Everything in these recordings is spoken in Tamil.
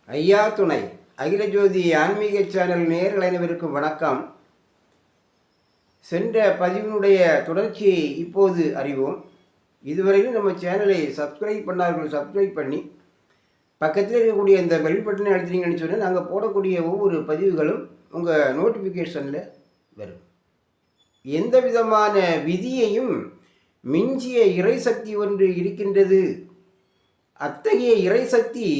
ஐயா துணை அகில ஜோதி ஆன்மீக சேனல் நேயர்கள் அனைவருக்கும் வணக்கம். சென்ற பதிவினுடைய தொடர்ச்சியை இப்போது அறிவோம். இதுவரையிலும் நம்ம சேனலை சப்ஸ்கிரைப் பண்ணார்கள் சப்ஸ்கிரைப் பண்ணி பக்கத்தில் இருக்கக்கூடிய இந்த பெல் பட்டனை அழுத்தினீங்கன்னு சொன்னால் நாங்கள் போடக்கூடிய ஒவ்வொரு பதிவுகளும் உங்கள் நோட்டிஃபிகேஷனில் வரும். எந்த விதமான விதியையும் மிஞ்சிய இறைசக்தி ஒன்று இருக்கின்றது. அத்தகைய இறைசக்தி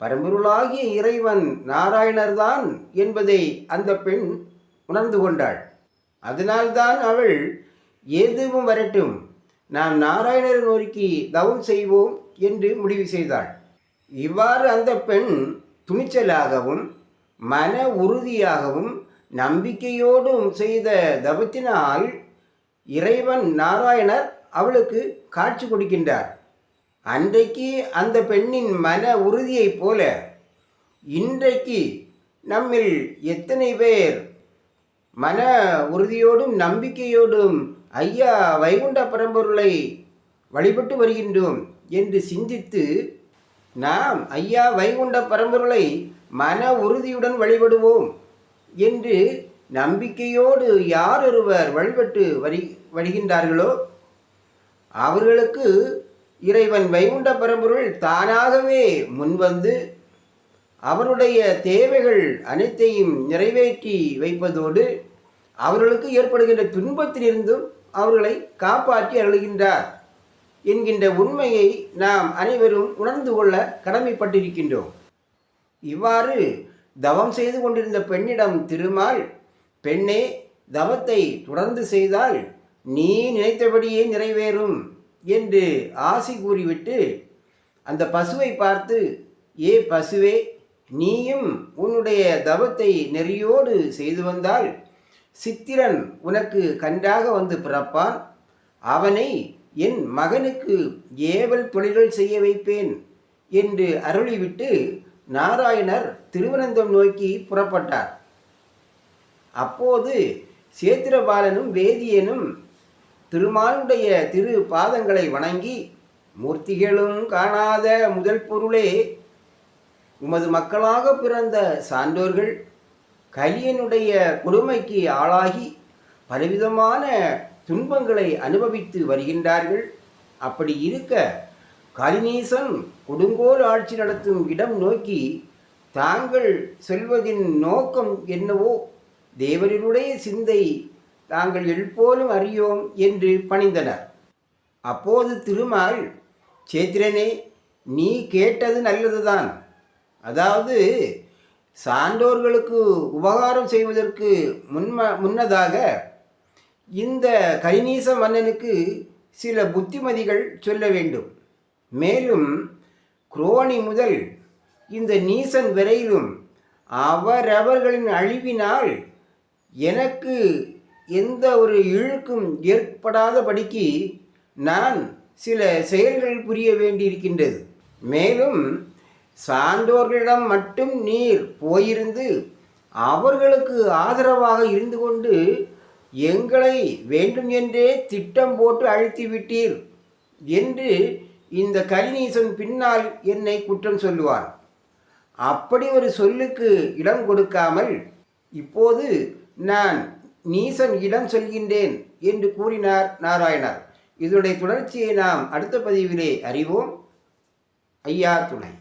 பரம்பொருளாகிய இறைவன் நாராயணர்தான் என்பதை அந்த பெண் உணர்ந்து கொண்டாள். அதனால்தான் அவள் எதுவும் வரட்டும், நாம் நாராயணரை நோக்கி தவம் செய்வோம் என்று முடிவு செய்தாள். இவ்வாறு அந்த பெண் துணிச்சலாகவும் மன உறுதியாகவும் நம்பிக்கையோடும் செய்த தவத்தினால் இறைவன் நாராயணர் அவளுக்கு காட்சி கொடுக்கின்றார். அன்றைக்கு அந்த பெண்ணின் மன உறுதியைப் போல இன்றைக்கு நம்மில் எத்தனை பேர் மன உறுதியோடும் நம்பிக்கையோடும் ஐயா வைகுண்ட பரம்பொருளை வழிபட்டு வருகின்றோம் என்று சிந்தித்து நாம் ஐயா வைகுண்ட பரம்பொருளை மன உறுதியுடன் வழிபடுவோம் என்று நம்பிக்கையோடு யார் ஒருவர் வழிபட்டு வருகின்றார்களோ அவர்களுக்கு இறைவன் வைகுண்ட பரம்பொருள் தானாகவே முன்வந்து அவருடைய தேவைகள் அனைத்தையும் நிறைவேற்றி வைப்பதோடு அவர்களுக்கு ஏற்படுகின்ற துன்பத்திலிருந்தும் அவர்களை காப்பாற்றி அருளுகின்றார் என்கின்ற உண்மையை நாம் அனைவரும் உணர்ந்து கொள்ள கடமைப்பட்டிருக்கின்றோம். இவ்வாறு தவம் செய்து கொண்டிருந்த பெண்ணிடம் திருமால், பெண்ணே, தவத்தை தொடர்ந்து செய்தால் நீ நினைத்தபடியே நிறைவேறும் என்று ஆசி கூறிவிட்டு அந்த பசுவை பார்த்து, ஏ பசுவே, நீயும் உன்னுடைய தவத்தை நெறியோடு செய்து வந்தால் சித்திரன் உனக்கு கன்றாக வந்து பிறப்பான். அவனை என் மகனுக்கு ஏவல் தொழில்கள் செய்ய வைப்பேன் என்று அருளிவிட்டு நாராயணர் திருவனந்தம் நோக்கி புறப்பட்டார். அப்போது சேத்திரபாலனும் வேதியனும் திருமாலுடைய திரு பாதங்களை வணங்கி, மூர்த்திகளும் காணாத முதல் பொருளே, உமது மக்களாக பிறந்த சான்றோர்கள் கலியனுடைய கொடுமைக்கு ஆளாகி பலவிதமான துன்பங்களை அனுபவித்து வருகின்றார்கள். அப்படி இருக்க கலிநீசன் கொடுங்கோல் ஆட்சி நடத்தும் இடம் நோக்கி தாங்கள் செல்வதின் நோக்கம் என்னவோ தேவர்களுடைய சிந்தை தாங்கள் எழுப்போலும் அறியோம் என்று பணிந்தனர். அப்போது திருமால், சேத்திரனே, நீ கேட்டது நல்லதுதான். அதாவது சான்றோர்களுக்கு உபகாரம் செய்வதற்கு முன்னதாக இந்த கலிநீச மன்னனுக்கு சில புத்திமதிகள் சொல்ல வேண்டும். மேலும் குரோணி முதல் இந்த நீசன் வரையிலும் அவரவர்களின் அழிவினால் எனக்கு எந்த ஒரு இழுக்கும் ஏற்படாதபடிக்கு நான் சில செயல்கள் புரிய வேண்டியிருக்கின்றது. மேலும் சான்றோர்களிடம் மட்டும் நீர் போயிருந்து அவர்களுக்கு ஆதரவாக இருந்து கொண்டு எங்களை வேண்டும் என்றே திட்டம் போட்டு அழித்து விட்டீர் என்று இந்த கலிநீசன் பின்னால் என்னை குற்றம் சொல்லுவான். அப்படி ஒரு சொல்லுக்கு இடம் கொடுக்காமல் இப்போது நான் நீசன் இடம் சொல்கின்றேன் என்று கூறினார் நாராயணர். இதனுடைய தொடர்ச்சியை நாம் அடுத்த பதிவிலே அறிவோம். ஐயா துணை.